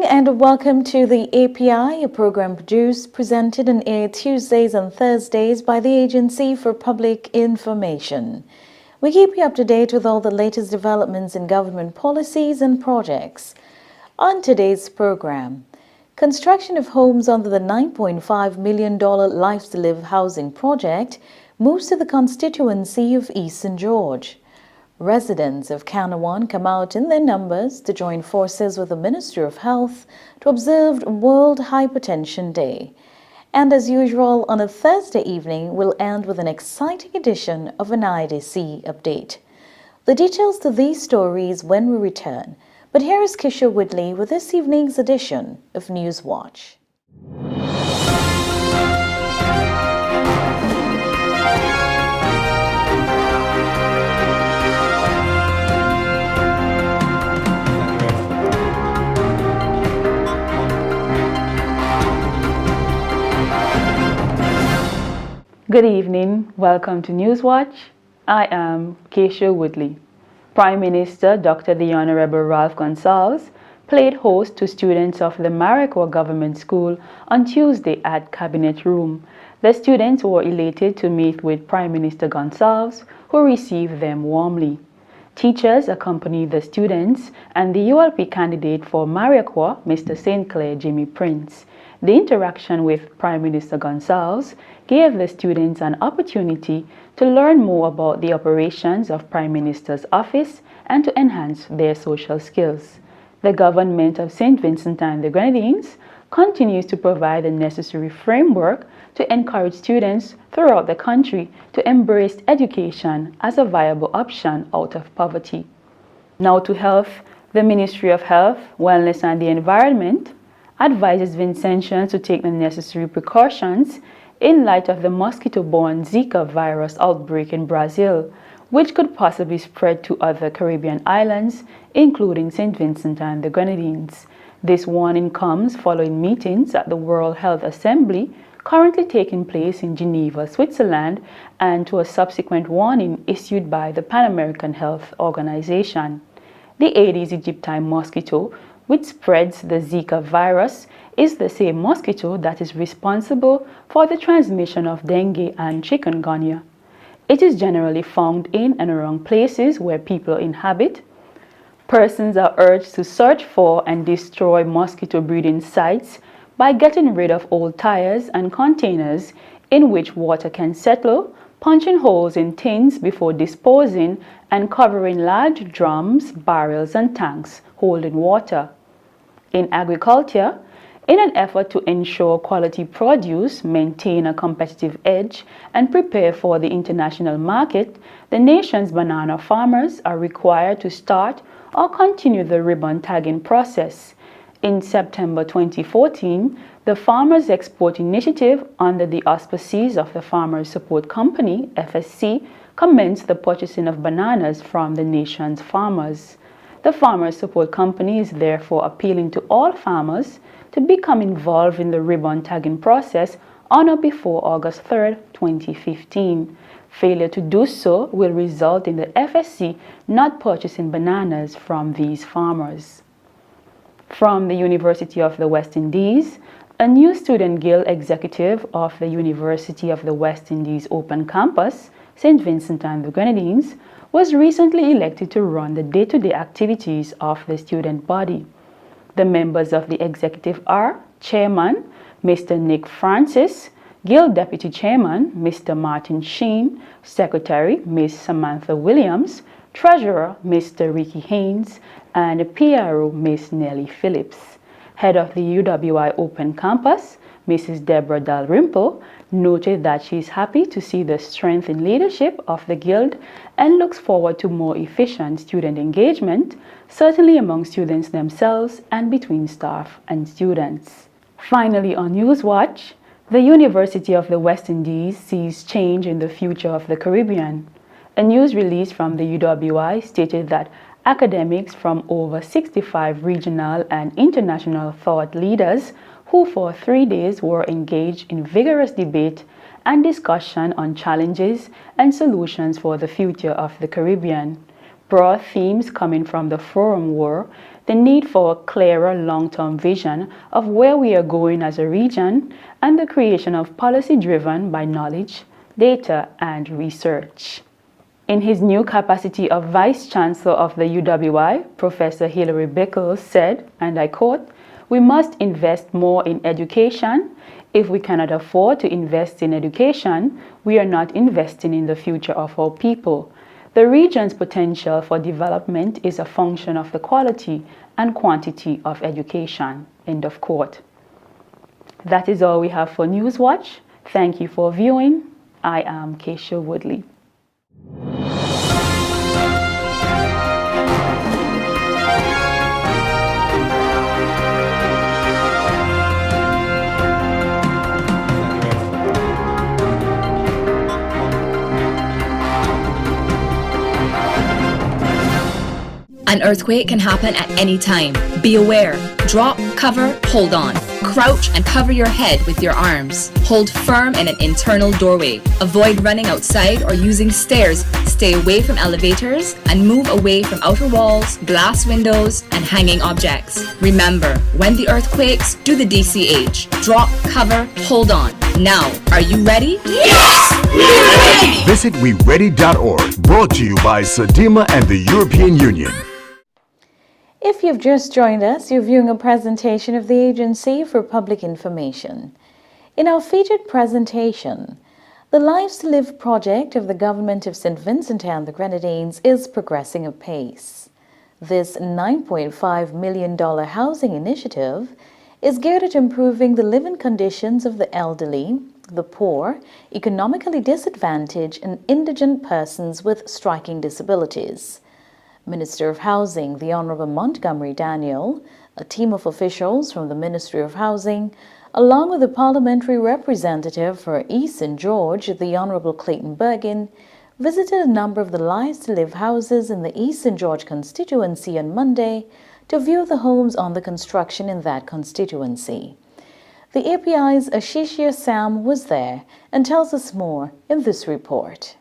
and welcome to the API, a program produced, presented and aired Tuesdays and Thursdays by the Agency for Public Information. We keep you up to date with all the latest developments in government policies and projects. On today's program, construction of homes under the $9.5 million Lives to Live housing project moves to the constituency of East St. George. Residents of Kanawan come out in their numbers to join forces with the Ministry of Health to observe World Hypertension Day. And as usual, on a Thursday evening, we'll end with an exciting edition of an Iadc update. The details to these stories when we return. But here is Kisha Woodley with this evening's edition of News Watch. Good evening. Welcome to Newswatch. I am Keisha Woodley. Prime Minister Dr. the Honorable Ralph Gonsalves played host to students of the Mariquar Government School on Tuesday at Cabinet Room. The students were elated to meet with Prime Minister Gonsalves, who received them warmly. Teachers accompanied the students and the ULP candidate for Mariquar, Mr. St. Clair Jimmy Prince. The interaction with Prime Minister Gonsalves gave the students an opportunity to learn more about the operations of Prime Minister's office and to enhance their social skills. The government of St. Vincent and the Grenadines continues to provide the necessary framework to encourage students throughout the country to embrace education as a viable option out of poverty. Now to health. The Ministry of Health, Wellness and the Environment advises Vincentians to take the necessary precautions in light of the mosquito-borne Zika virus outbreak in Brazil, which could possibly spread to other Caribbean islands, including St. Vincent and the Grenadines. This warning comes following meetings at the World Health Assembly currently taking place in Geneva, Switzerland, and to a subsequent warning issued by the Pan American Health Organization. The Aedes aegypti mosquito, which spreads the Zika virus, is the same mosquito that is responsible for the transmission of dengue and chikungunya. It is generally found in and around places where people inhabit. Persons are urged to search for and destroy mosquito breeding sites by getting rid of old tires and containers in which water can settle, punching holes in tins before disposing, and covering large drums, barrels, and tanks holding water. In agriculture, in an effort to ensure quality produce, maintain a competitive edge, and prepare for the international market, the nation's banana farmers are required to start or continue the ribbon tagging process. In September 2014, the Farmers Export Initiative, under the auspices of the Farmers Support Company, FSC, commenced the purchasing of bananas from the nation's farmers. The Farmers Support Company is therefore appealing to all farmers to become involved in the ribbon tagging process on or before August 3, 2015. Failure to do so will result in the FSC not purchasing bananas from these farmers. From the University of the West Indies, a new student guild executive of the University of the West Indies Open Campus, St. Vincent and the Grenadines, was recently elected to run the day-to-day activities of the student body. The members of the executive are Chairman, Mr. Nick Francis, Guild Deputy Chairman, Mr. Martin Sheen, Secretary, Ms. Samantha Williams, Treasurer, Mr. Ricky Haynes, and PRO, Ms. Nellie Phillips. Head of the UWI Open Campus, Mrs. Deborah Dalrymple, noted that she is happy to see the strength in leadership of the Guild and looks forward to more efficient student engagement, certainly among students themselves and between staff and students. Finally, on Newswatch, the University of the West Indies sees change in the future of the Caribbean. A news release from the UWI stated that academics from over 65 regional and international thought leaders who for 3 days were engaged in vigorous debate and discussion on challenges and solutions for the future of the Caribbean. Broad themes coming from the forum were the need for a clearer long-term vision of where we are going as a region, and the creation of policy driven by knowledge, data, and research. In his new capacity of Vice Chancellor of the UWI, Professor Hilary Bickles said, and I quote, "We must invest more in education. If we cannot afford to invest in education, we are not investing in the future of our people. The region's potential for development is a function of the quality and quantity of education." End of quote. That is all we have for Newswatch. Thank you for viewing. I am Keisha Woodley. An earthquake can happen at any time. Be aware. Drop, cover, hold on. Crouch and cover your head with your arms. Hold firm in an internal doorway. Avoid running outside or using stairs. Stay away from elevators and move away from outer walls, glass windows, and hanging objects. Remember, when the earth quakes, do the DCH. Drop, cover, hold on. Now, are you ready? Yes! We're ready! Visit weready.org, brought to you by SEDIMA and the European Union. If you've just joined us, you're viewing a presentation of the Agency for Public Information. In our featured presentation, the Lives to Live project of the Government of St. Vincent and the Grenadines is progressing apace. This $9.5 million housing initiative is geared at improving the living conditions of the elderly, the poor, economically disadvantaged, and indigent persons with striking disabilities. Minister of Housing, the Honourable Montgomery Daniel, a team of officials from the Ministry of Housing, along with the parliamentary representative for East St. George, the Honourable Clayton Bergin, visited a number of the Lives to Live houses in the East St. George constituency on Monday to view the homes on the construction in that constituency. The API's Ashishia Sam was there and tells us more in this report.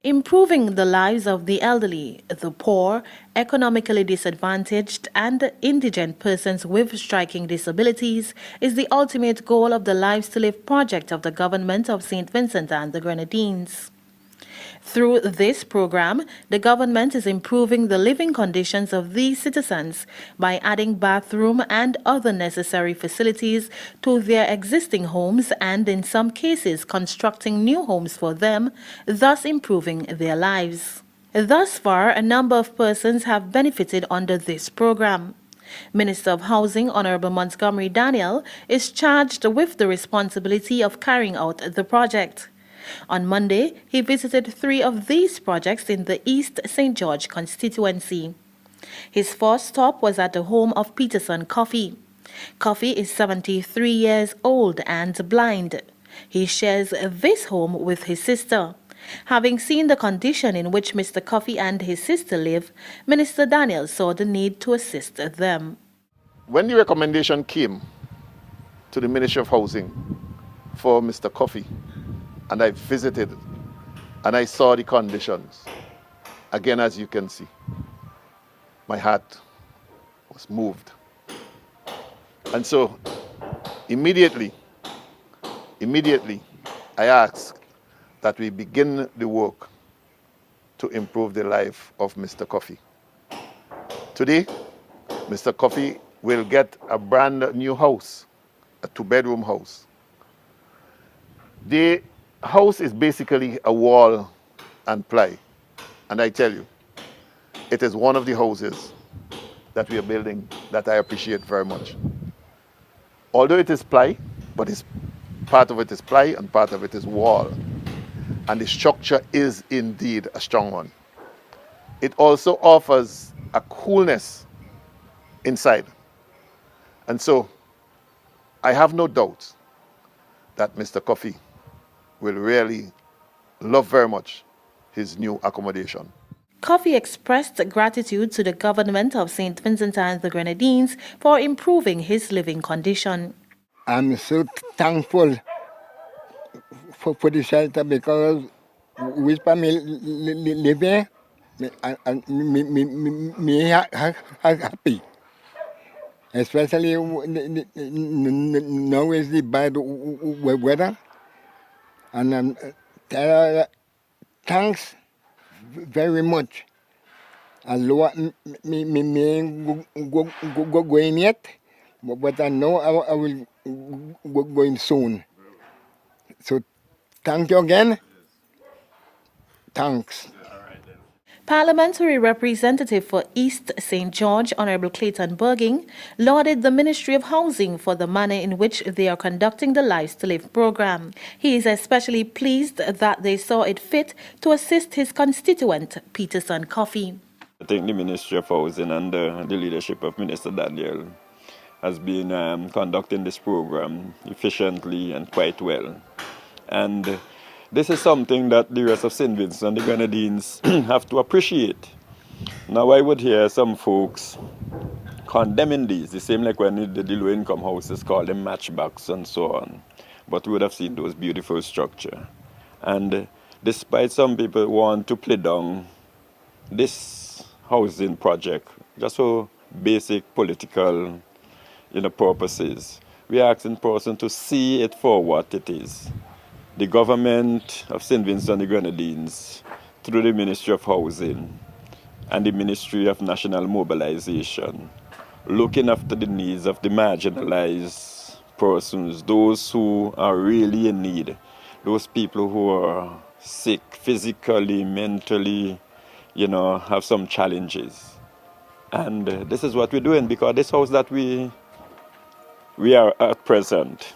Improving the lives of the elderly, the poor, economically disadvantaged, and indigent persons with striking disabilities is the ultimate goal of the Lives to Live project of the Government of St. Vincent and the Grenadines. Through this program, the government is improving the living conditions of these citizens by adding bathroom and other necessary facilities to their existing homes and, in some cases, constructing new homes for them, thus improving their lives. Thus far, a number of persons have benefited under this program. Minister of Housing, Honourable Montgomery Daniel, is charged with the responsibility of carrying out the project. On Monday, he visited 3 of these projects in the East St. George constituency. His first stop was at the home of Peterson Coffey. Coffey is 73 years old and blind. He shares this home with his sister. Having seen the condition in which Mr. Coffey and his sister live, Minister Daniel saw the need to assist them. When the recommendation came to the Ministry of Housing for Mr. Coffey, and I visited and I saw the conditions, again, as you can see, my heart was moved. And so immediately, I asked that we begin the work to improve the life of Mr. Coffey. Today, Mr. Coffey will get a brand new house, a 2-bedroom house. The house is basically a wall and ply. And I tell you, it is one of the houses that we are building that I appreciate very much. Although it is ply, but part of it is ply and part of it is wall. And the structure is indeed a strong one. It also offers a coolness inside. And so I have no doubt that Mr. Coffey will really love very much his new accommodation. Coffey expressed gratitude to the government of St. Vincent and the Grenadines for improving his living condition. I'm so thankful for the shelter because with family living, me happy. Especially now is the bad weather, and thanks very much. Although me go going yet, but I know I will go going soon. So thank you again. Thanks. Parliamentary Representative for East St. George, Honorable Clayton Berging, lauded the Ministry of Housing for the manner in which they are conducting the Lives to Live program. He is especially pleased that they saw it fit to assist his constituent, Peterson Coffey. I think the Ministry of Housing under the leadership of Minister Daniel has been conducting this program efficiently and quite well. And this is something that the rest of St. Vincent and the Grenadines have to appreciate. Now I would hear some folks condemning these, the same like when the low-income houses call them matchbacks and so on. But we would have seen those beautiful structures. And despite some people want to play down this housing project just for basic political purposes, we are asking person to see it for what it is. The government of St. Vincent and the Grenadines, through the Ministry of Housing and the Ministry of National Mobilization, looking after the needs of the marginalized persons, those who are really in need, those people who are sick physically, mentally, have some challenges. And this is what we're doing, because this house that we are at present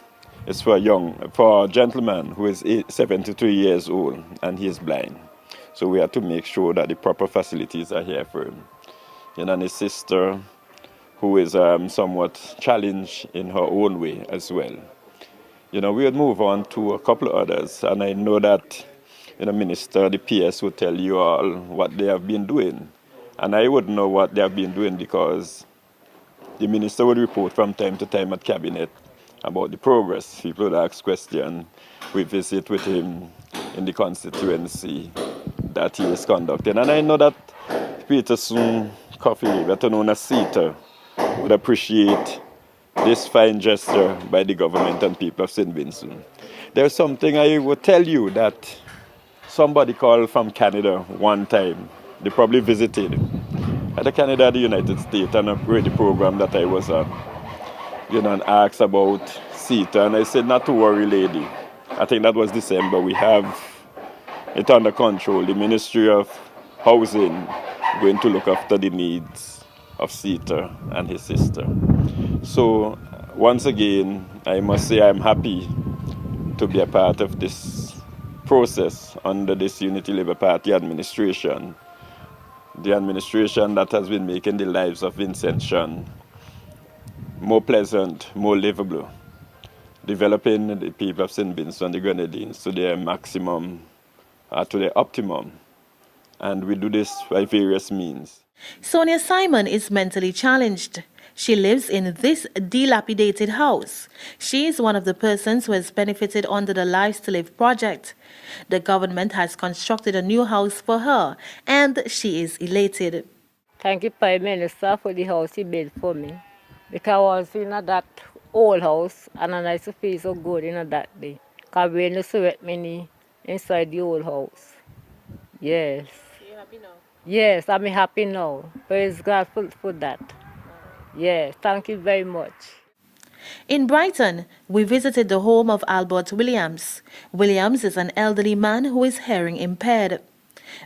is for a gentleman who is 73 years old and he is blind. So we have to make sure that the proper facilities are here for him. And his sister, who is somewhat challenged in her own way as well. We would move on to a couple of others, and I know that Minister, the PS would tell you all what they have been doing. And I would know what they have been doing because the minister would report from time to time at cabinet about the progress. People would ask questions. We visit with him in the constituency that he is conducting. And I know that Peterson Coffey, better known as Sita, would appreciate this fine gesture by the government and people of St. Vincent. There's something I would tell you that somebody called from Canada one time. They probably visited at Canada, the United States, and a radio program that I was on. And asked about CETA, and I said, not to worry, lady. I think that was December. We have it under control. The Ministry of Housing going to look after the needs of CETA and his sister. So once again, I must say I'm happy to be a part of this process under this Unity Labour Party administration. The administration that has been making the lives of Vincent more pleasant, more livable, developing the people of St. Vincent and the Grenadines to their maximum, to their optimum. And we do this by various means. Sonia Simon is mentally challenged. She lives in this dilapidated house. She is one of the persons who has benefited under the Lives to Live project. The government has constructed a new house for her, and she is elated. Thank you, Prime Minister, for the house he built for me. Because I was in that old house, and I used to feel so good in that day. Because we used to sweat me inside the old house. Yes. Are you happy now? Yes, I'm happy now. Praise God for that. Yes, thank you very much. In Brighton, we visited the home of Albert Williams. Williams is an elderly man who is hearing impaired.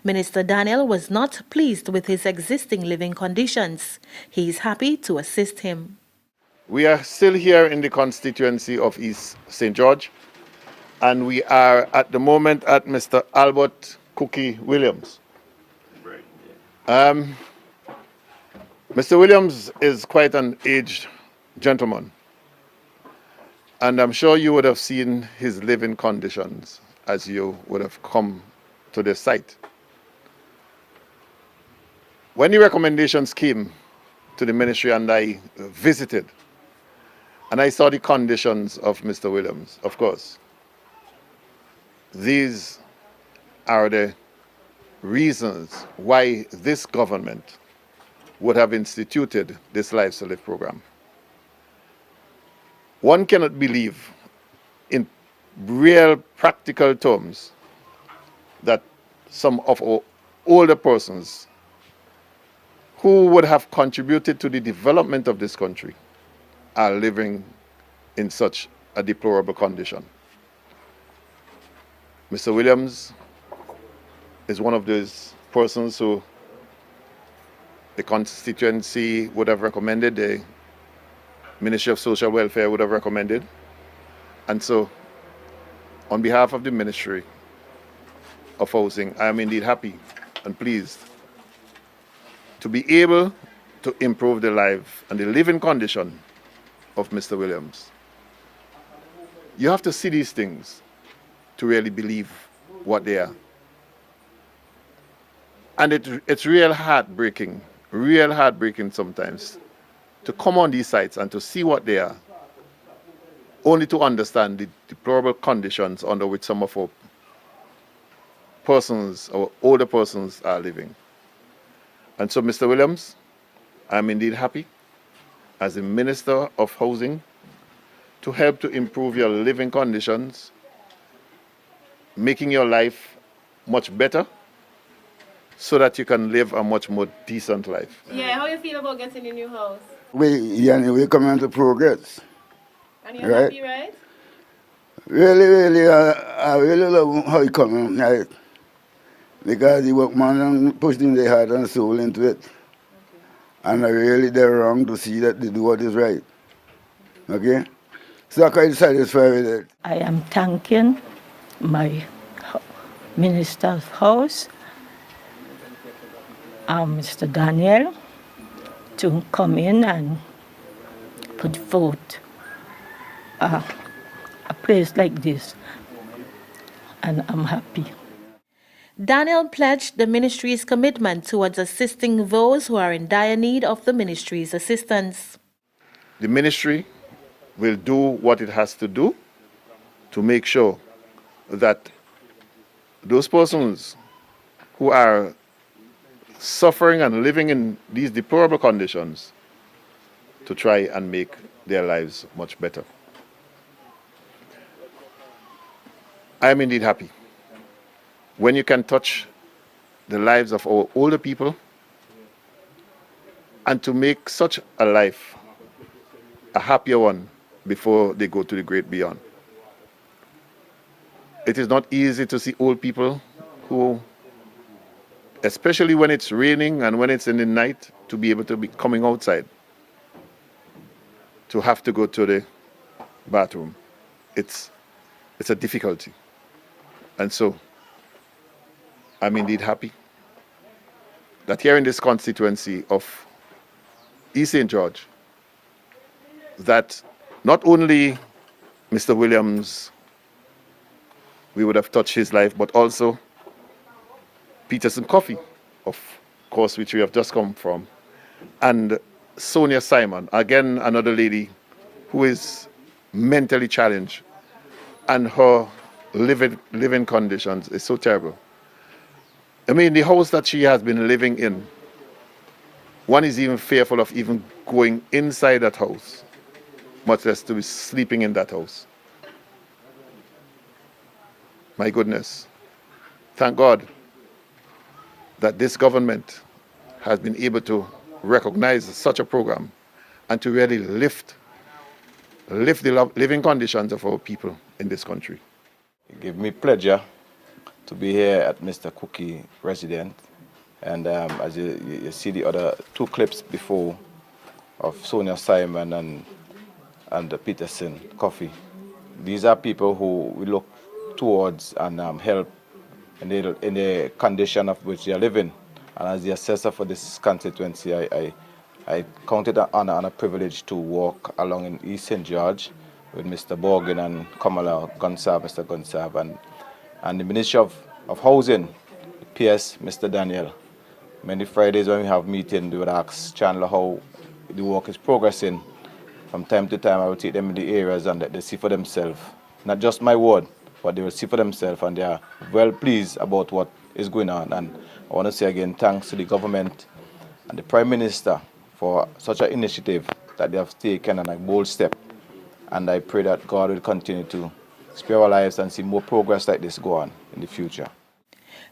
Minister Daniel was not pleased with his existing living conditions. He is happy to assist him. We are still here in the constituency of East St. George, and we are at the moment at Mr. Albert Cookie Williams. Mr. Williams is quite an aged gentleman, and I'm sure you would have seen his living conditions as you would have come to this site. When the recommendations came to the ministry and I visited, and I saw the conditions of Mr. Williams, of course, these are the reasons why this government would have instituted this Lives to Live program. One cannot believe in real practical terms that some of our older persons who would have contributed to the development of this country are living in such a deplorable condition. Mr. Williams is one of those persons who the constituency would have recommended, the Ministry of Social Welfare would have recommended. And so, on behalf of the Ministry of Housing, I am indeed happy and pleased to be able to improve the life and the living condition of Mr. Williams. You have to see these things to really believe what they are. And it's real heartbreaking sometimes to come on these sites and to see what they are, only to understand the deplorable conditions under which some of our persons, our older persons, are living. And so, Mr. Williams, I'm indeed happy as the Minister of Housing to help to improve your living conditions, making your life much better so that you can live a much more decent life. Yeah, how you feel about getting a new house? We come into progress. And you're Right. happy, right? Really, I really love how you come in, right? Because the workman and putting their heart and soul into it. And I really they're wrong to see that they do what is right. Okay? So I'm quite satisfied with it. I am thanking my Minister of House, Mr. Daniel, to come in and put forth a place like this. And I'm happy. Daniel pledged the ministry's commitment towards assisting those who are in dire need of the ministry's assistance. The ministry will do what it has to do to make sure that those persons who are suffering and living in these deplorable conditions to try and make their lives much better. I am indeed happy when you can touch the lives of our older people and to make such a life a happier one before they go to the great beyond. It is not easy to see old people who, especially when it's raining and when it's in the night, to be able to be coming outside, to have to go to the bathroom. It's a difficulty. And so, I'm indeed happy that here in this constituency of East St. George, that not only Mr. Williams, we would have touched his life, but also Peterson Coffee, of course, which we have just come from, and Sonia Simon, again, another lady who is mentally challenged, and her living conditions is so terrible. I mean, the house that she has been living in, one is even fearful of even going inside that house, much less to be sleeping in that house. My goodness. Thank God that this government has been able to recognize such a program and to really lift the living conditions of our people in this country. It gives me pleasure to be here at Mr. Cookie's residence. And as you see the other two clips before of Sonia Simon and Peterson Coffee, these are people who we look towards and help in the condition of which they are living. And as the assessor for this constituency, I I count it an honor and a privilege to walk along in East St. George with Mr. Morgan and Kamala Gonsalve, Mr. Gonsalve, and the Ministry of Housing, PS, Mr. Daniel. Many Fridays when we have meetings, we would ask Chandler how the work is progressing. From time to time, I will take them in the areas and they see for themselves. Not just my word, but they will see for themselves, and they are well pleased about what is going on. And I want to say again, thanks to the government and the Prime Minister for such an initiative that they have taken and a bold step. And I pray that God will continue to spare our lives and see more progress like this go on in the future.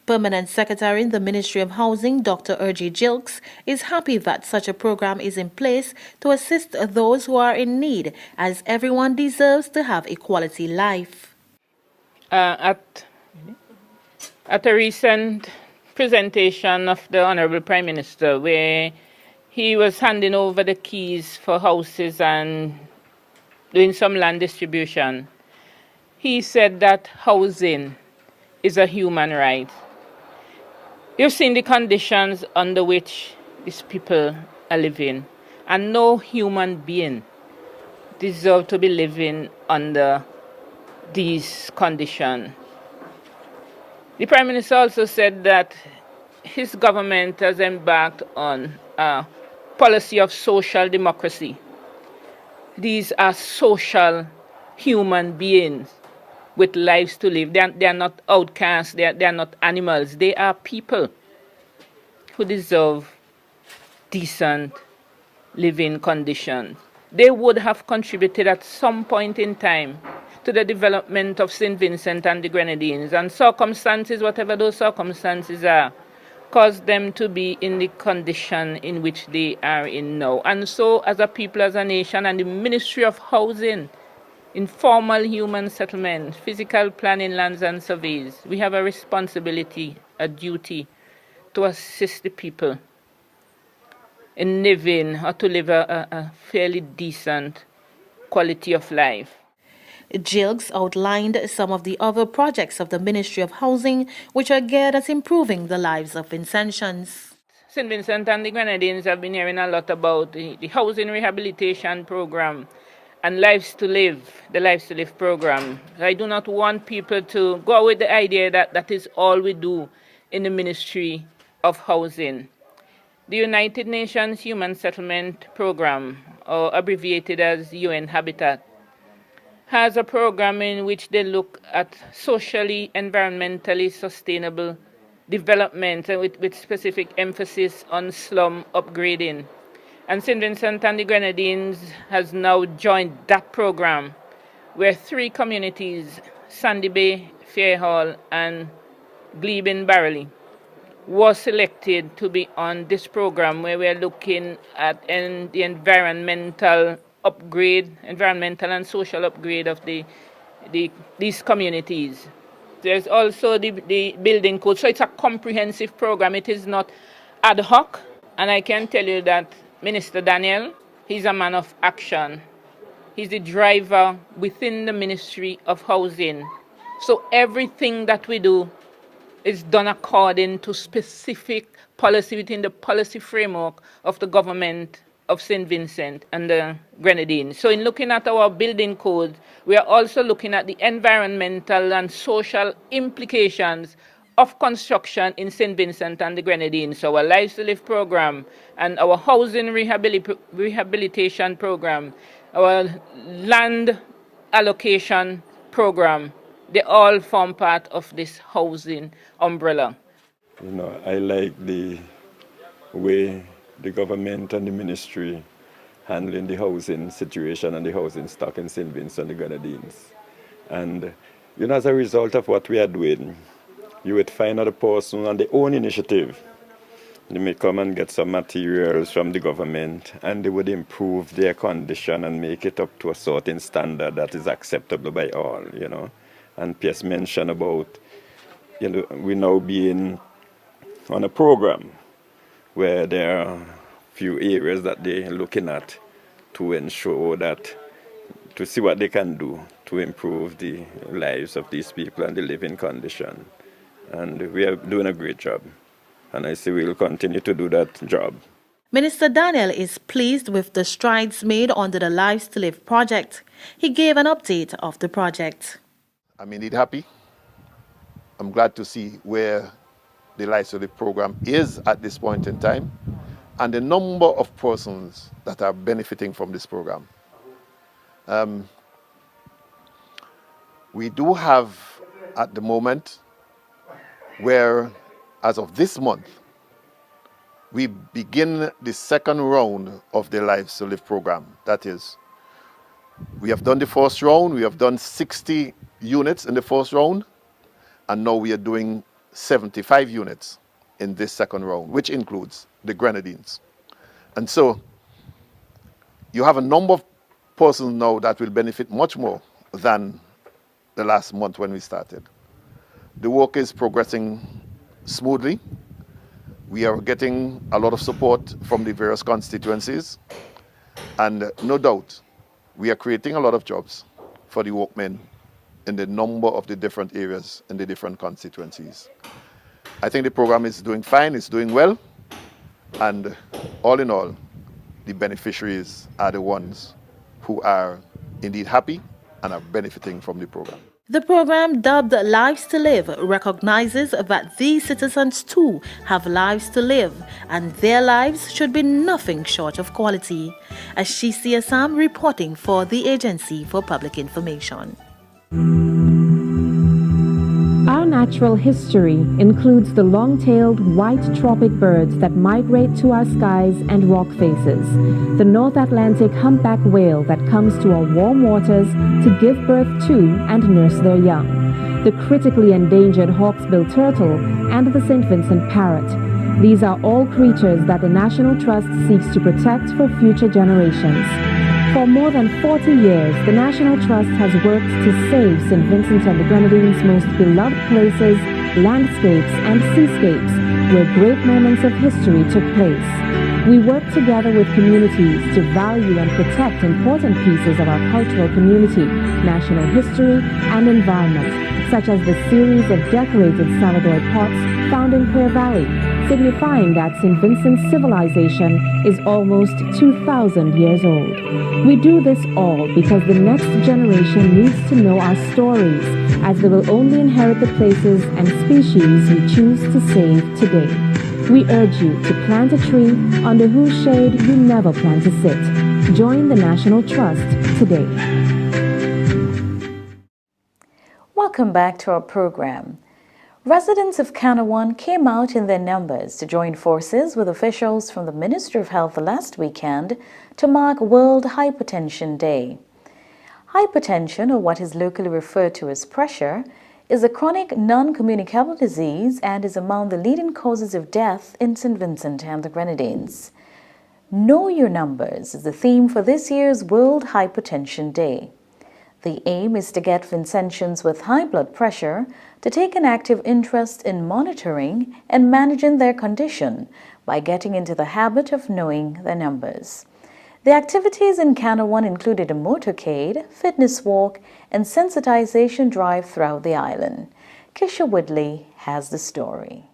Permanent Secretary in the Ministry of Housing, Dr. Urji Jilks, is happy that such a program is in place to assist those who are in need, as everyone deserves to have a quality life. At a recent presentation of the Honorable Prime Minister, where he was handing over the keys for houses and doing some land distribution, he said that housing is a human right. You've seen the conditions under which these people are living, and no human being deserves to be living under these conditions. The Prime Minister also said that his government has embarked on a policy of social democracy. These are social human beings with lives to live. They are not outcasts, they are not animals. They are people who deserve decent living conditions. They would have contributed at some point in time to the development of St. Vincent and the Grenadines, and circumstances, whatever those circumstances are, caused them to be in the condition in which they are in now. And so, as a people, as a nation, and the Ministry of Housing, Informal Human Settlement, Physical Planning, Lands and Surveys, we have a responsibility, a duty to assist the people in living, or to live a fairly decent quality of life. Jilks outlined some of the other projects of the Ministry of Housing which are geared at improving the lives of Vincentians. St. Vincent and the Grenadines have been hearing a lot about the housing rehabilitation program and Lives to Live, the Lives to Live program. I do not want people to go with the idea that that is all we do in the Ministry of Housing. The United Nations Human Settlement Program, or abbreviated as UN Habitat, has a program in which they look at socially, environmentally sustainable development with specific emphasis on slum upgrading. And St. Vincent and the Grenadines has now joined that program, where 3 communities, Sandy Bay, Fairhall, and Glebe in Barreley, was selected to be on this program, where we're looking at the environmental and social upgrade of these communities. There's also the building code. So it's a comprehensive program. It is not ad hoc. And I can tell you that Minister Daniel, he's a man of action. He's the driver within the Ministry of Housing. So everything that we do is done according to specific policy within the policy framework of the government of St. Vincent and the Grenadines. So in looking at our building code, we are also looking at the environmental and social implications of construction in St. Vincent and the Grenadines. So our Lives to Live program and our housing rehabilitation program, our land allocation program, they all form part of this housing umbrella. You know, I like the way the government and the ministry handling the housing situation and the housing stock in St. Vincent and the Grenadines. And, you know, as a result of what we are doing, you would find out a person on their own initiative. They may come and get some materials from the government, and they would improve their condition and make it up to a certain standard that is acceptable by all, you know. And Pierce mentioned about, you know, we now being on a program where there are a few areas that they're looking at to ensure that, to see what they can do to improve the lives of these people and the living condition. And we are doing a great job. And I say we'll continue to do that job. Minister Daniel is pleased with the strides made under the Lives to Live project. He gave an update of the project. I'm indeed happy. I'm glad to see where the Lives to Live program is at this point in time and the number of persons that are benefiting from this program. We do have at the moment where, as of this month, we begin the second round of the Lives to Live program. That is, we have done the first round, we have done 60 units in the first round, and now we are doing 75 units in this second round, which includes the Grenadines. And so, you have a number of persons now that will benefit much more than the last month when we started. The work is progressing smoothly. We are getting a lot of support from the various constituencies, and no doubt we are creating a lot of jobs for the workmen in the number of the different areas in the different constituencies. I think the program is doing fine, it's doing well, and all in all, the beneficiaries are the ones who are indeed happy and are benefiting from the program. The program, dubbed Lives to Live, recognizes that these citizens too have lives to live, and their lives should be nothing short of quality. Ashisi Assam reporting for the Agency for Public Information. Our natural history includes the long-tailed white tropic birds that migrate to our skies and rock faces, the North Atlantic humpback whale that comes to our warm waters to give birth to and nurse their young, the critically endangered hawksbill turtle, and the St. Vincent parrot. These are all creatures that the National Trust seeks to protect for future generations. For more than 40 years, the National Trust has worked to save St. Vincent and the Grenadines' most beloved places, landscapes, and seascapes where great moments of history took place. We work together with communities to value and protect important pieces of our cultural community, national history, and environment, such as the series of decorated Saladoy pots found in Clear Valley, signifying that St. Vincent's civilization is almost 2,000 years old. We do this all because the next generation needs to know our stories, as they will only inherit the places and species we choose to save today. We urge you to plant a tree under whose shade you never plan to sit. Join the National Trust today. Welcome back to our program. Residents of Kanawha came out in their numbers to join forces with officials from the Ministry of Health last weekend to mark World Hypertension Day. Hypertension, or what is locally referred to as pressure, is a chronic non-communicable disease and is among the leading causes of death in St. Vincent and the Grenadines. Know Your Numbers is the theme for this year's World Hypertension Day. The aim is to get Vincentians with high blood pressure to take an active interest in monitoring and managing their condition by getting into the habit of knowing their numbers. The activities in Kanawha included a motorcade, fitness walk, and sensitization drive throughout the island. Kisha Woodley has the story.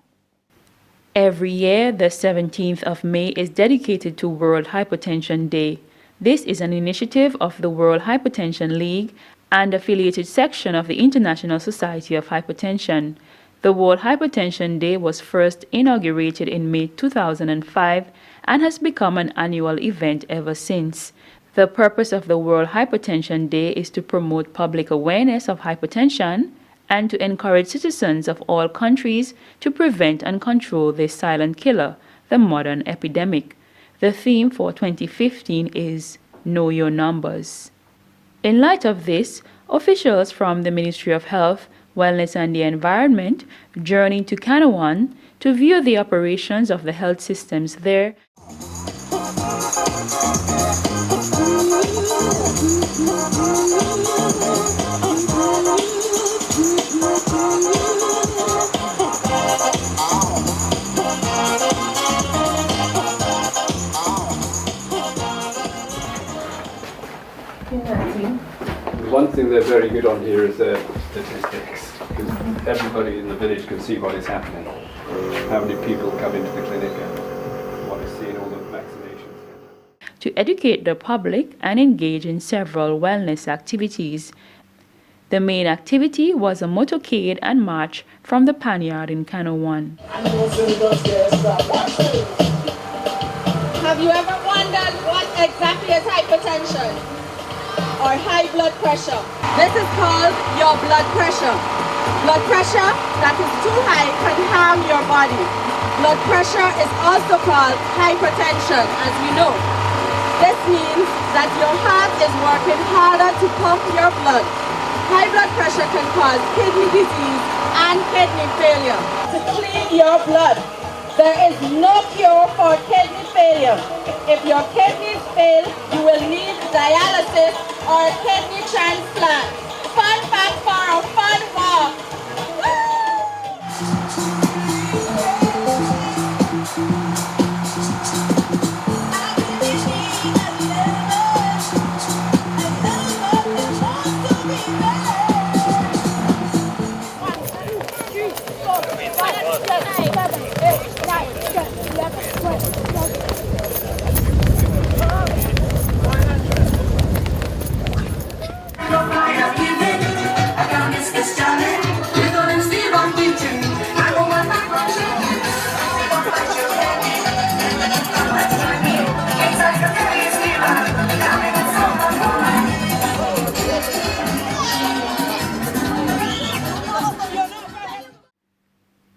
Every year, the 17th of May is dedicated to World Hypertension Day. This is an initiative of the World Hypertension League and affiliated section of the International Society of Hypertension. The World Hypertension Day was first inaugurated in May 2005 and has become an annual event ever since. The purpose of the World Hypertension Day is to promote public awareness of hypertension and to encourage citizens of all countries to prevent and control this silent killer, the modern epidemic. The theme for 2015 is Know Your Numbers. In light of this, officials from the Ministry of Health, Wellness and the Environment journeyed to Kanawha to view the operations of the health systems there. One thing they're very good on here is statistics, because everybody in the village can see what is happening, how many people come into the clinic and what is seen, all the vaccines. to educate the public and engage in several wellness activities. The main activity was a motorcade and march from the Panyard in Cano 1. Have you ever wondered what exactly is hypertension or high blood pressure? This is called your blood pressure. Blood pressure that is too high can harm your body. Blood pressure is also called hypertension, as we know. This means that your heart is working harder to pump your blood. High blood pressure can cause kidney disease and kidney failure. To clean your blood, there is no cure for kidney failure. If your kidneys fail, you will need dialysis or a kidney transplant. Fun fact for a fun walk.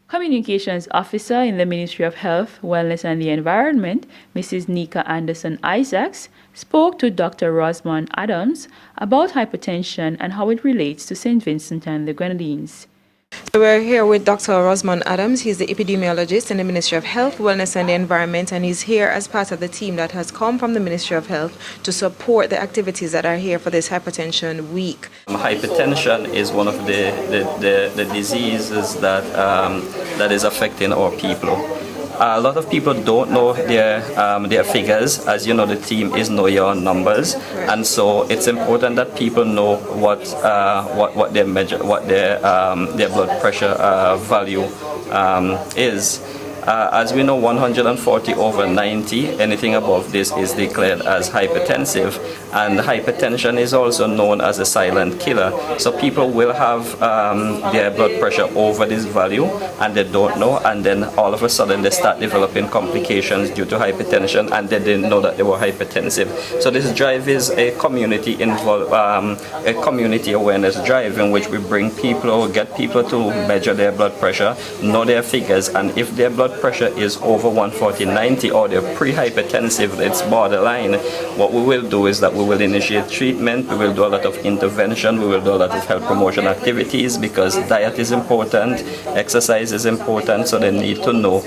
Communications Officer in the Ministry of Health, Wellness and the Environment, Mrs. Nika Anderson Isaacs, spoke to Dr. Rosamond Adams about hypertension and how it relates to St. Vincent and the Grenadines. So we're here with Dr. Rosamond Adams. He's the epidemiologist in the Ministry of Health, Wellness and the Environment, and he's here as part of the team that has come from the Ministry of Health to support the activities that are here for this Hypertension Week. Hypertension is one of the diseases that is affecting our people. A lot of people don't know their figures. As you know, the theme is Know Your Numbers, and so it's important that people know what their measure, what their blood pressure value is. As we know, 140 over 90, anything above this is declared as hypertensive, and hypertension is also known as a silent killer. So people will have their blood pressure over this value and they don't know, and then all of a sudden they start developing complications due to hypertension and they didn't know that they were hypertensive. So this drive is a community awareness drive in which we bring people, get people to measure their blood pressure, know their figures, and if their blood pressure is over 140/90 or they're pre-hypertensive, it's borderline, what we will do is that we will initiate treatment, we will do a lot of intervention, we will do a lot of health promotion activities, because diet is important, exercise is important, so they need to know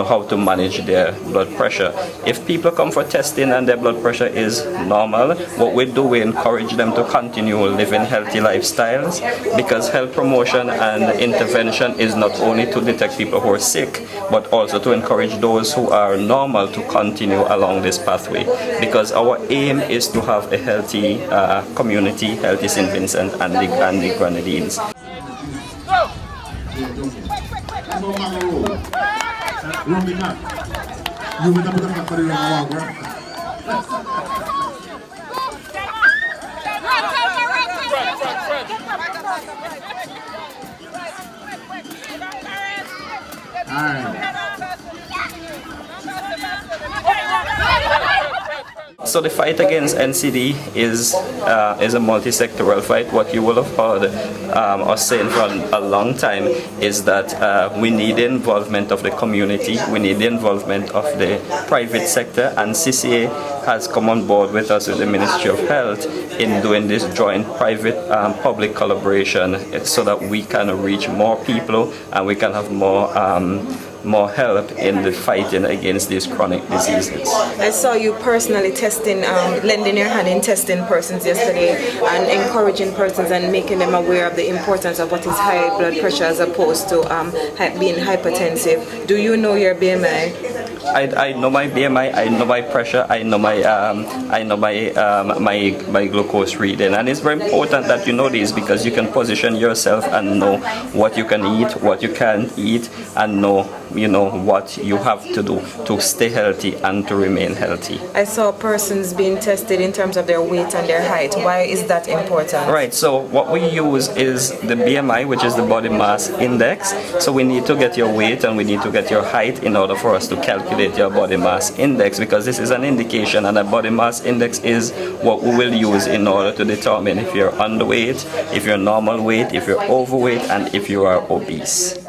how to manage their blood pressure. If people come for testing and their blood pressure is normal, what we do, we encourage them to continue living healthy lifestyles, because health promotion and intervention is not only to detect people who are sick, but also to encourage those who are normal to continue along this pathway, because our aim is to have a healthy community, healthy St. Vincent and the Grenadines. So the fight against NCD is a multi-sectoral fight. What you will have heard us saying for a long time is that we need the involvement of the community, we need the involvement of the private sector, and CCA has come on board with us with the Ministry of Health in doing this joint private-public collaboration so that we can reach more people and we can have more help in the fighting against these chronic diseases. I saw you personally testing, lending your hand in testing persons yesterday and encouraging persons and making them aware of the importance of what is high blood pressure as opposed to being hypertensive. Do you know your BMI? I know my BMI, I know my pressure, I know my glucose reading, and it's very important that you know these, because you can position yourself and know what you can eat, what you can't eat, and know what you have to do to stay healthy and to remain healthy. I saw persons being tested in terms of their weight and their height. Why is that important? Right, so what we use is the BMI, which is the body mass index. So we need to get your weight and we need to get your height in order for us to calculate your body mass index, because this is an indication, and a body mass index is what we will use in order to determine if you're underweight, if you're normal weight, if you're overweight, and if you are obese.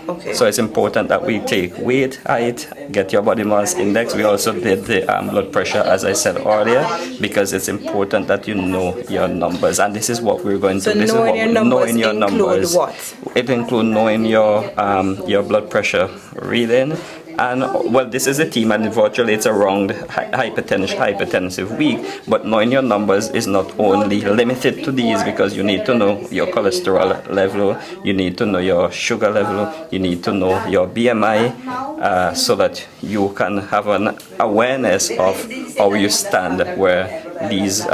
Okay. So it's important that we take weight, height, get your body mass index. We also did the blood pressure, as I said earlier, because it's important that you know your numbers. And this is what we're going to So do. This knowing is your knowing your numbers numbers. include what? It includes knowing your blood pressure reading. And well, this is a team, and virtually it's around hypertensive week. But knowing your numbers is not only limited to these, because you need to know your cholesterol level, you need to know your sugar level, you need to know your BMI, so that you can have an awareness of how you stand where these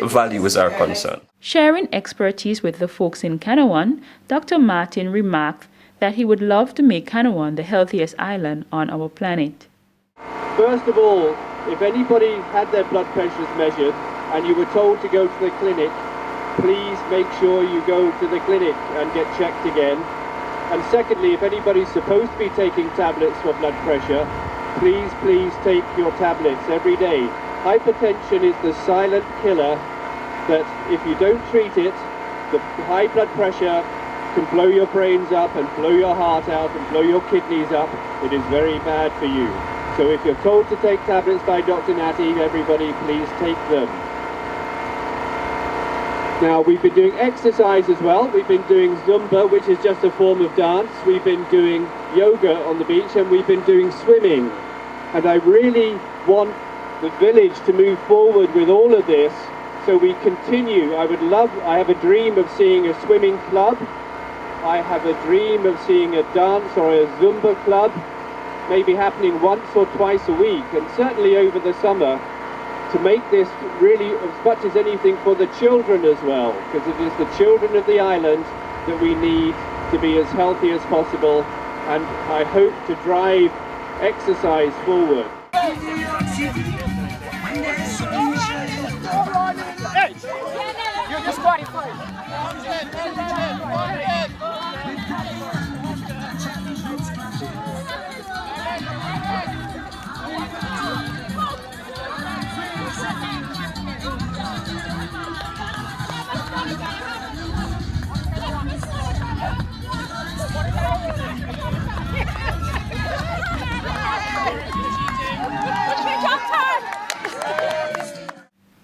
values are concerned. Sharing expertise with the folks in Canouan, Dr. Martin remarked that he would love to make Canouan the healthiest island on our planet. First of all, if anybody had their blood pressures measured and you were told to go to the clinic, please make sure you go to the clinic and get checked again. And secondly, if anybody's supposed to be taking tablets for blood pressure, please take your tablets every day. Hypertension is the silent killer that if you don't treat it, the high blood pressure can blow your brains up and blow your heart out and blow your kidneys up. It is very bad for you. So if you're told to take tablets by Dr. Natty, everybody please take them. Now we've been doing exercise as well. We've been doing Zumba, which is just a form of dance. We've been doing yoga on the beach, and we've been doing swimming. And I really want the village to move forward with all of this, so we continue. I have a dream of seeing a swimming club. I have a dream of seeing a dance or a Zumba club, maybe happening once or twice a week, and certainly over the summer, to make this really, as much as anything, for the children as well, because it is the children of the island that we need to be as healthy as possible, and I hope to drive exercise forward. Hey, you're disqualified.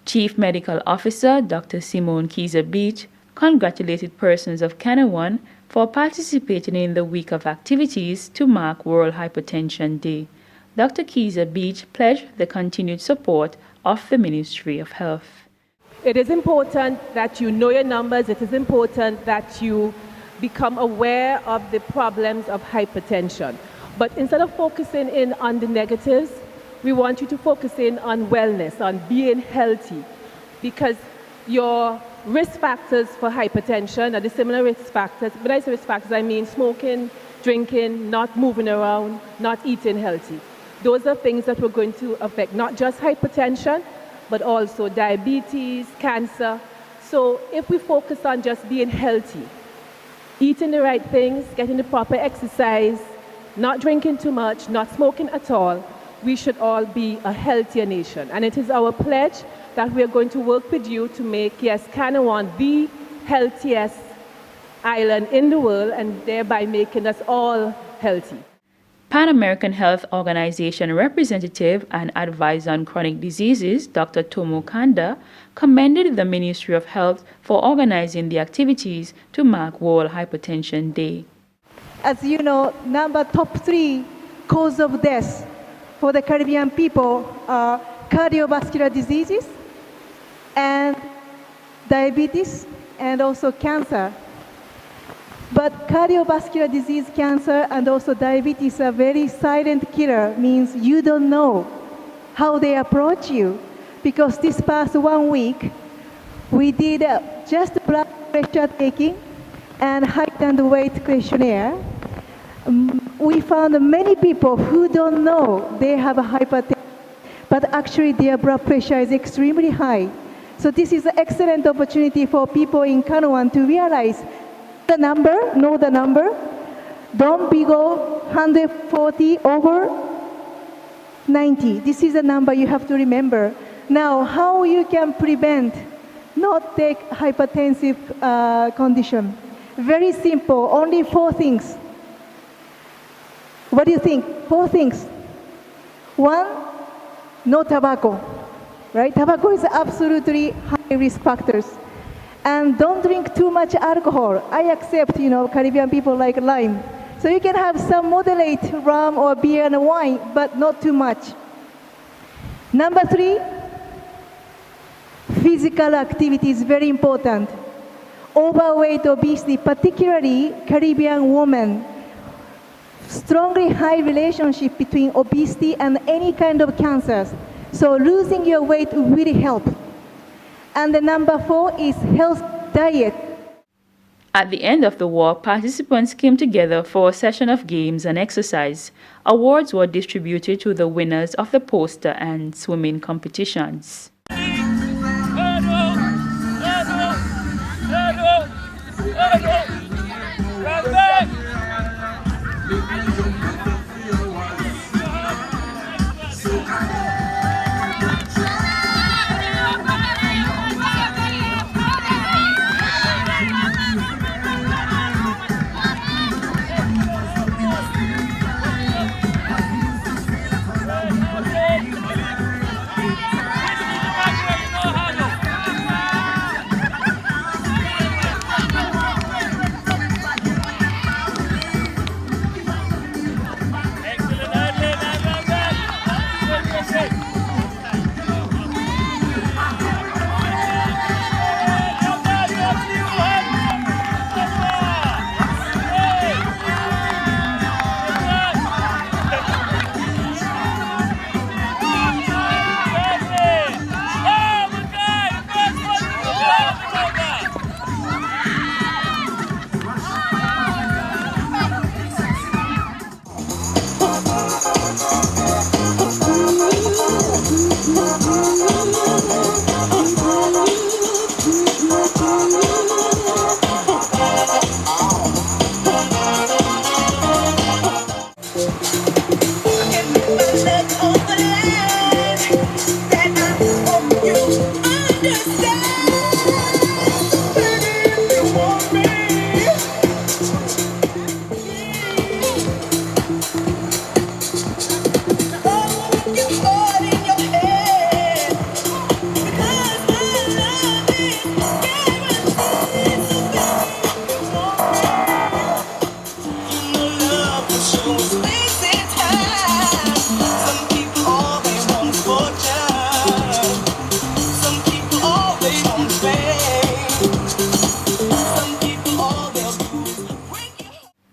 Chief Medical Officer Dr. Simone Keyser-Beach congratulated persons of Canouan for participating in the week of activities to mark World Hypertension Day. Dr. Keyser-Beach pledged the continued support of the Ministry of Health. It is important that you know your numbers. It is important that you become aware of the problems of hypertension. But instead of focusing in on the negatives, we want you to focus in on wellness, on being healthy, because your risk factors for hypertension are the similar risk factors. When I say risk factors, I mean smoking, drinking, not moving around, not eating healthy. Those are things that we're going to affect not just hypertension, but also diabetes, cancer. So if we focus on just being healthy, eating the right things, getting the proper exercise, not drinking too much, not smoking at all, we should all be a healthier nation. And it is our pledge that we are going to work with you to make, yes, Canouan the healthiest island in the world, and thereby making us all healthy. Pan American Health Organization representative and advisor on chronic diseases, Dr. Tomo Kanda, commended the Ministry of Health for organizing the activities to mark World Hypertension Day. As you know, top 3 cause of death for the Caribbean people are cardiovascular diseases and diabetes and also cancer. But cardiovascular disease, cancer, and also diabetes are very silent killer, means you don't know how they approach you. Because this past 1 week, we did just blood pressure taking and height and weight questionnaire. We found many people who don't know they have a hypertension, but actually their blood pressure is extremely high. So this is an excellent opportunity for people in Kanoan to realize know the number, don't below 140 over 90. This is a number you have to remember. Now, how you can prevent not take hypertensive condition? Very simple, only 4 things. What do you think? 4 things. 1, no tobacco, right? Tobacco is absolutely high risk factors. And don't drink too much alcohol. I accept, Caribbean people like lime. So you can have some moderate rum or beer and wine, but not too much. Number 3, physical activity is very important. Overweight, obesity, particularly Caribbean women, strongly high relationship between obesity and any kind of cancers. So losing your weight will really help. And the number 4 is health diet. At the end of the walk, participants came together for a session of games and exercise. Awards were distributed to the winners of the poster and swimming competitions.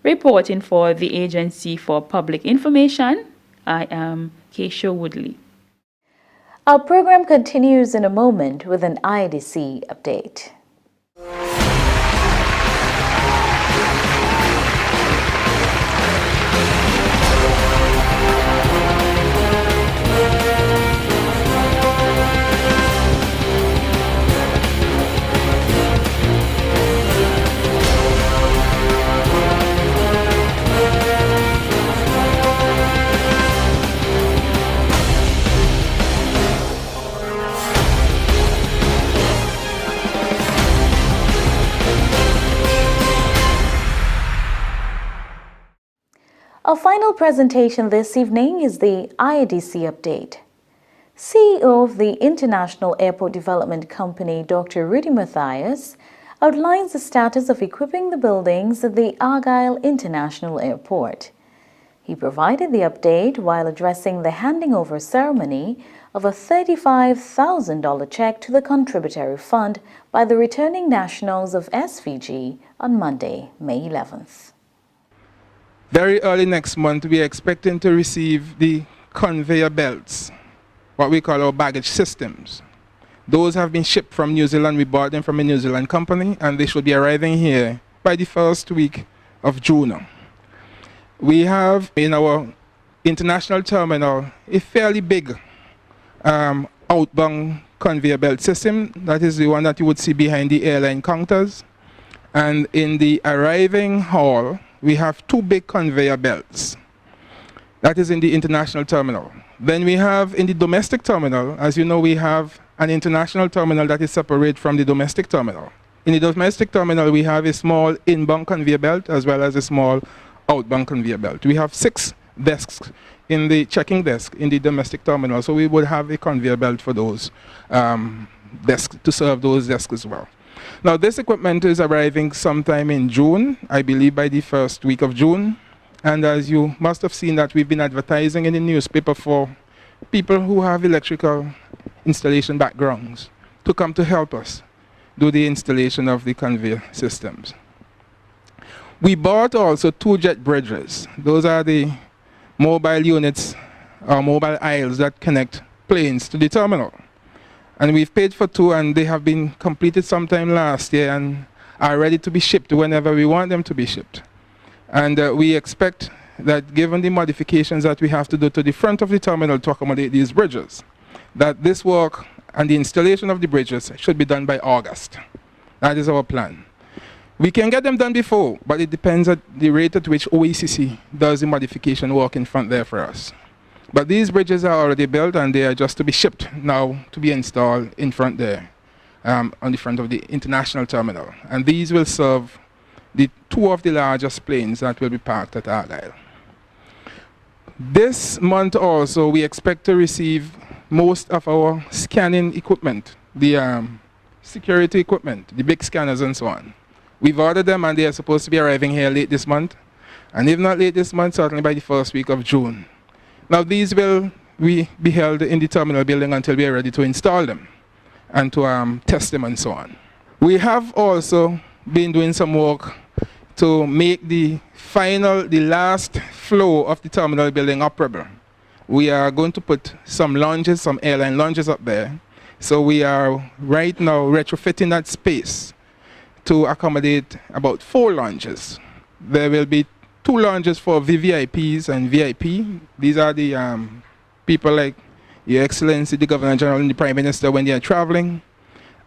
Reporting for the Agency for Public Information, I am Keisha Woodley. Our program continues in a moment with an Iadc update. Our final presentation this evening is the Iadc update. CEO of the International Airport Development Company, Dr. Rudy Matthias, outlines the status of equipping the buildings at the Argyle International Airport. He provided the update while addressing the handing over ceremony of a $35,000 check to the contributory fund by the returning nationals of SVG on Monday, May 11th. Very early next month, we are expecting to receive the conveyor belts, what we call our baggage systems. Those have been shipped from New Zealand. We bought them from a New Zealand company, and they should be arriving here by the first week of June. We have in our international terminal a fairly big outbound conveyor belt system. That is the one that you would see behind the airline counters. And in the arriving hall, we have 2 big conveyor belts. That is in the international terminal. Then we have in the domestic terminal, as you know, we have an international terminal that is separate from the domestic terminal. In the domestic terminal, we have a small inbound conveyor belt as well as a small outbound conveyor belt. We have 6 desks in the checking desk in the domestic terminal, so we would have a conveyor belt for those desks to serve those desks as well. Now, this equipment is arriving sometime in June, I believe by the first week of June. And as you must have seen that we've been advertising in the newspaper for people who have electrical installation backgrounds to come to help us do the installation of the conveyor systems. We bought also 2 jet bridges. Those are the mobile units or mobile aisles that connect planes to the terminal. And we've paid for 2, and they have been completed sometime last year and are ready to be shipped whenever we want them to be shipped. And we expect that given the modifications that we have to do to the front of the terminal to accommodate these bridges, that this work and the installation of the bridges should be done by August. That is our plan. We can get them done before, but it depends at the rate at which OECC does the modification work in front there for us. But these bridges are already built, and they are just to be shipped now to be installed in front there, on the front of the international terminal. And these will serve the 2 of the largest planes that will be parked at Argyle. This month also, we expect to receive most of our scanning equipment, the security equipment, the big scanners and so on. We've ordered them, and they are supposed to be arriving here late this month. And if not late this month, certainly by the first week of June. Now, these will be held in the terminal building until we are ready to install them and to test them and so on. We have also been doing some work to make the last floor of the terminal building operable. We are going to put some lounges, some airline lounges up there. So we are right now retrofitting that space to accommodate about 4 lounges. There will be 2 lounges for VVIPs and VIP. These are the people like Your Excellency, the Governor General, and the Prime Minister when they are traveling.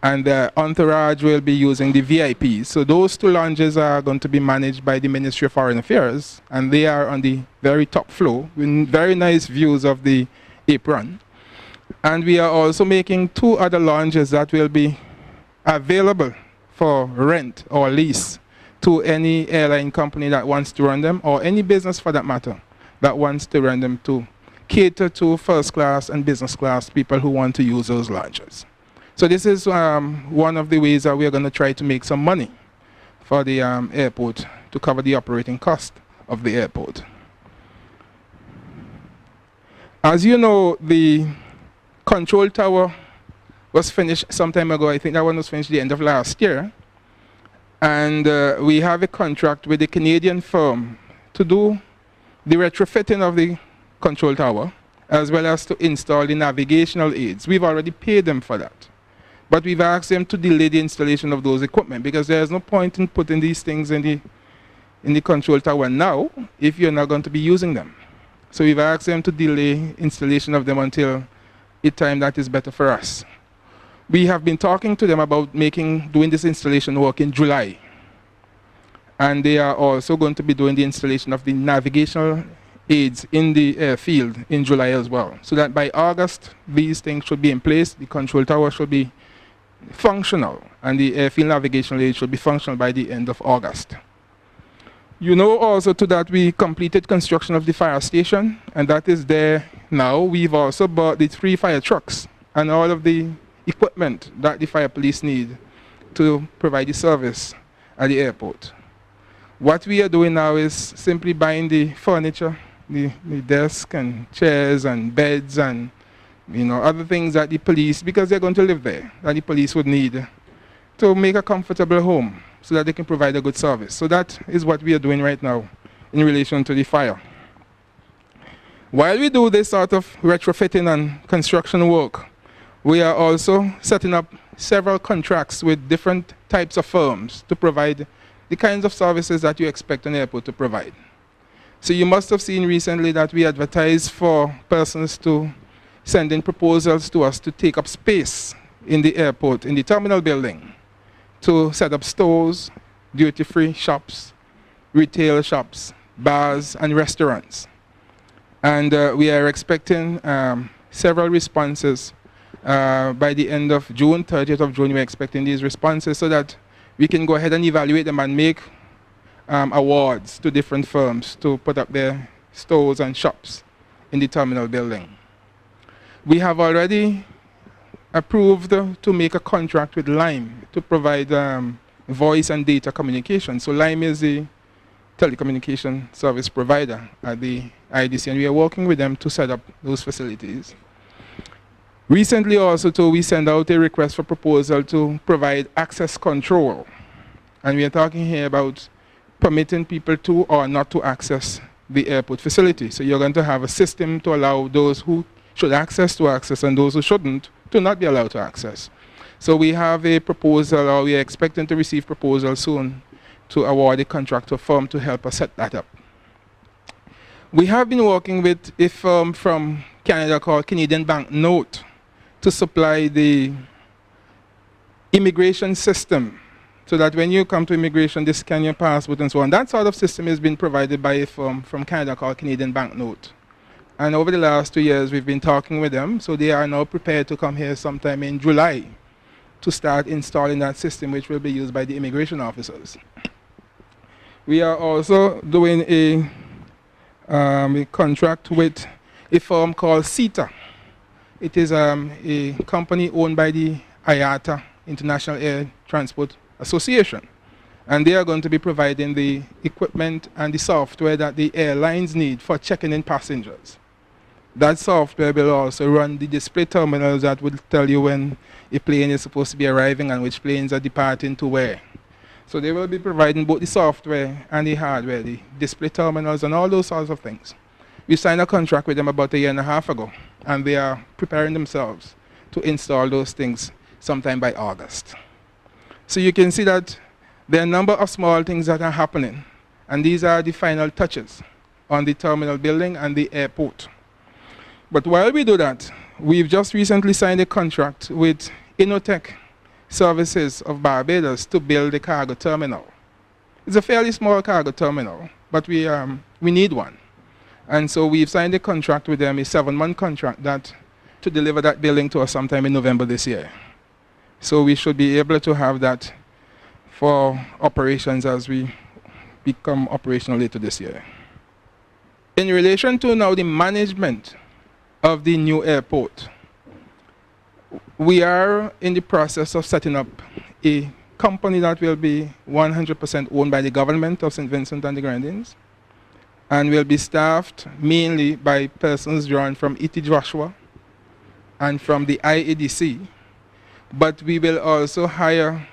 And the entourage will be using the VIPs. So those 2 lounges are going to be managed by the Ministry of Foreign Affairs, and they are on the very top floor with very nice views of the apron. And we are also making 2 other lounges that will be available for rent or lease to any airline company that wants to run them, or any business for that matter that wants to run them, to cater to first class and business class people who want to use those lounges. So this is one of the ways that we are going to try to make some money for the airport to cover the operating cost of the airport. As you know, the control tower was finished some time ago. I think that one was finished the end of last year. And we have a contract with a Canadian firm to do the retrofitting of the control tower, as well as to install the navigational aids. We've already paid them for that. But we've asked them to delay the installation of those equipment, because there's no point in putting these things in the control tower now if you're not going to be using them. So we've asked them to delay installation of them until a time that is better for us. We have been talking to them about doing this installation work in July. And they are also going to be doing the installation of the navigational aids in the airfield in July as well. So that by August, these things should be in place, the control tower should be functional, and the airfield navigational aid should be functional by the end of August. You know also to that we completed construction of the fire station, and that is there now. We've also bought the 3 fire trucks and all of the equipment that the fire police need to provide the service at the airport. What we are doing now is simply buying the furniture, the desk and chairs and beds and other things that the police, because they're going to live there, that the police would need to make a comfortable home so that they can provide a good service. So that is what we are doing right now in relation to the fire. While we do this sort of retrofitting and construction work, we are also setting up several contracts with different types of firms to provide the kinds of services that you expect an airport to provide. So you must have seen recently that we advertised for persons to send in proposals to us to take up space in the airport, in the terminal building, to set up stores, duty-free shops, retail shops, bars, and restaurants. And we are expecting several responses by the end of June, 30th of June. We're expecting these responses so that we can go ahead and evaluate them and make awards to different firms to put up their stores and shops in the terminal building. We have already approved to make a contract with Lime to provide voice and data communication. So Lime is the telecommunication service provider at the Iadc, and we are working with them to set up those facilities. Recently also too, we sent out a request for proposal to provide access control. And we are talking here about permitting people to or not to access the airport facility. So you're going to have a system to allow those who should access to access and those who shouldn't to not be allowed to access. So we have a proposal, or we are expecting to receive proposal soon to award a contract to a firm to help us set that up. We have been working with a firm from Canada called Canadian Banknote to supply the immigration system, so that when you come to immigration, they scan your passport and so on. That sort of system has been provided by a firm from Canada called Canadian Banknote. And over the last 2 years, we've been talking with them, so they are now prepared to come here sometime in July to start installing that system, which will be used by the immigration officers. We are also doing a contract with a firm called CETA. It is a company owned by the Iadc, International Air Transport Association. And they are going to be providing the equipment and the software that the airlines need for checking in passengers. That software will also run the display terminals that will tell you when a plane is supposed to be arriving and which planes are departing to where. So they will be providing both the software and the hardware, the display terminals and all those sorts of things. We signed a contract with them about 1.5 years ago, and they are preparing themselves to install those things sometime by August. So you can see that there are a number of small things that are happening, and these are the final touches on the terminal building and the airport. But while we do that, we've just recently signed a contract with Iadc Services of Barbados to build a cargo terminal. It's a fairly small cargo terminal, but we need one. And so we've signed a contract with them, a 7-month contract, to deliver that building to us sometime in November this year. So we should be able to have that for operations as we become operational later this year. In relation to now the management of the new airport, we are in the process of setting up a company that will be 100% owned by the government of St. Vincent and the Grenadines, and will be staffed mainly by persons drawn from E.T. Joshua and from the Iadc, but we will also hire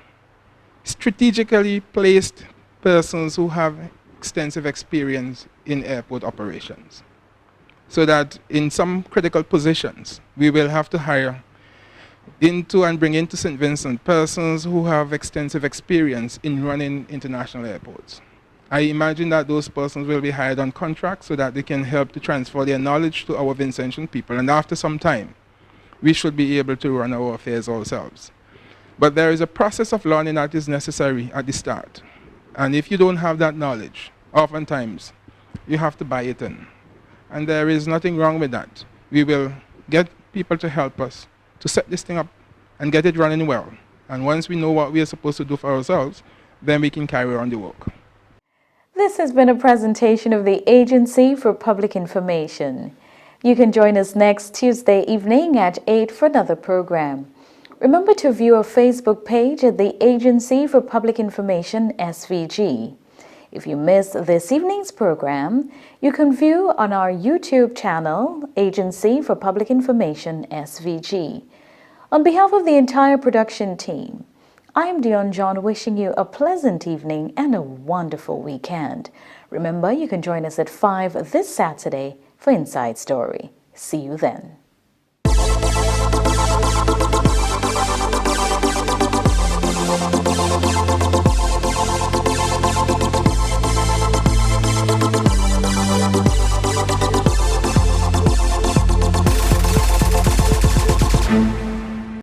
strategically placed persons who have extensive experience in airport operations, so that in some critical positions, we will have to hire into and bring into St. Vincent persons who have extensive experience in running international airports. I imagine that those persons will be hired on contract so that they can help to transfer their knowledge to our Vincentian people, and after some time, we should be able to run our affairs ourselves. But there is a process of learning that is necessary at the start. And if you don't have that knowledge, oftentimes, you have to buy it in. And there is nothing wrong with that. We will get people to help us to set this thing up and get it running well. And once we know what we are supposed to do for ourselves, then we can carry on the work. This has been a presentation of the Agency for Public Information. You can join us next Tuesday evening at 8 for another program. Remember to view our Facebook page at the Agency for Public Information, SVG. If you missed this evening's program, you can view on our YouTube channel, Agency for Public Information, SVG. On behalf of the entire production team, I am Dion John wishing you a pleasant evening and a wonderful weekend. Remember, you can join us at 5 this Saturday for Inside Story. See you then.